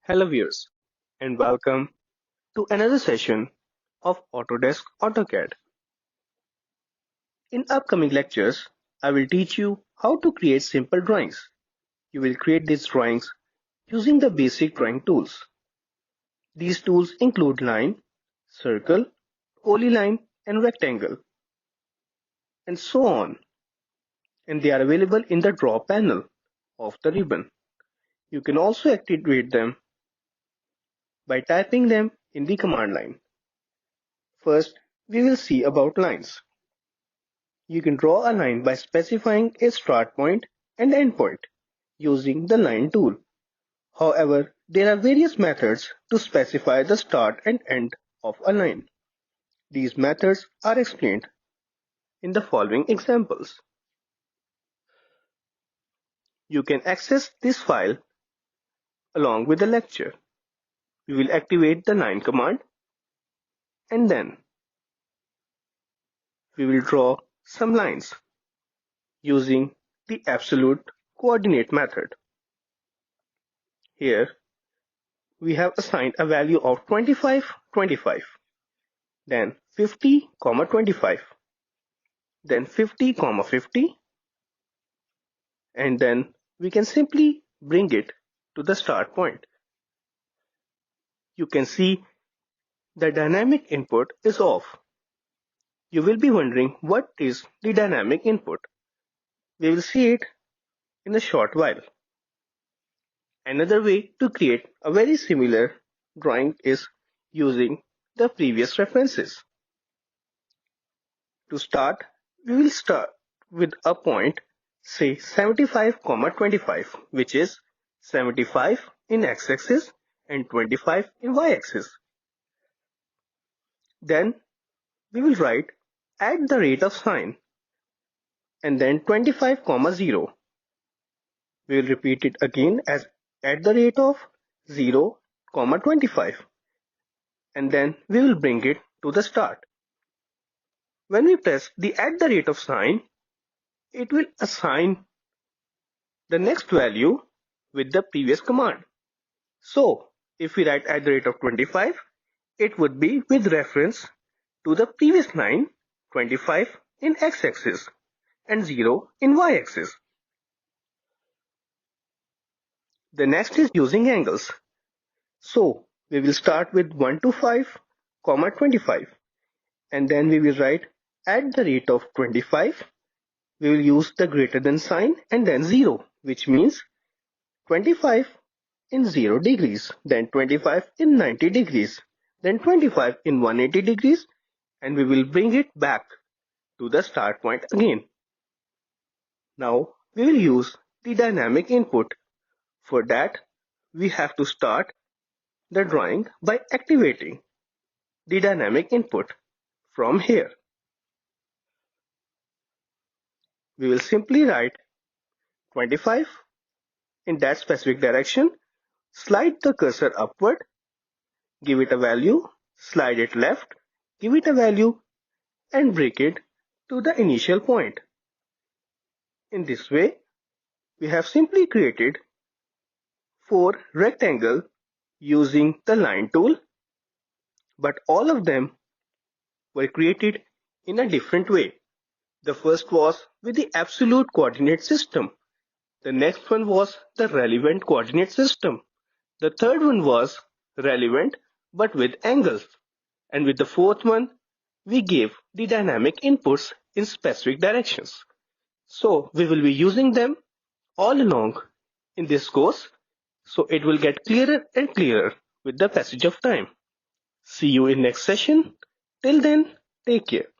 Hello viewers and welcome to another session of Autodesk AutoCAD. In upcoming lectures, I will teach you how to create simple drawings. You will create these drawings using the basic drawing tools. These tools include line, circle, polyline and rectangle and so on, and they are available in the draw panel of the ribbon. You can also activate them by typing them in the command line. First, we will see about lines. You can draw a line by specifying a start point and end point using the line tool. However, there are various methods to specify the start and end of a line. These methods are explained in the following examples. You can access this file along with the lecture. We will activate the line command and then we will draw some lines using the absolute coordinate method. Here we have assigned a value of 25, 25, then 50, 25, then 50, 50, and then we can simply bring it to the start point. You can see the dynamic input is off. You will be wondering what is the dynamic input. We will see it in a short while. Another way to create a very similar drawing is using the previous references. To start, we will start with a point, say 75, 25, which is 75 in x-axis and 25 in y-axis. Then we will write at the rate of sign and then 25, 0. We will repeat it again as at the rate of 0, 25, and then we will bring it to the start. When we press the at the rate of sign, it will assign the next value with the previous command. So, if we write at the rate of 25, it would be with reference to the previous line, 25 in x-axis and 0 in y-axis. The next is using angles. So, we will start with 1 to 5, 25, and then we will write at the rate of 25. We will use the greater than sign and then 0, which means 25 in 0 degrees, then 25 in 90 degrees, then 25 in 180 degrees, and we will bring it back to the start point again. Now we will use the dynamic input. For that, we have to start the drawing by activating the dynamic input from here. We will simply write 25 in that specific direction, slide the cursor upward, give it a value, slide it left, give it a value, and bring it to the initial point. In this way, we have simply created 4 rectangles using the line tool, but all of them were created in a different way. The first was with the absolute coordinate system. The next one was the relevant coordinate system. The third one was relevant but with angles. And with the fourth one, we gave the dynamic inputs in specific directions. So we will be using them all along in this course, so it will get clearer and clearer with the passage of time. See you in next session. Till then, take care.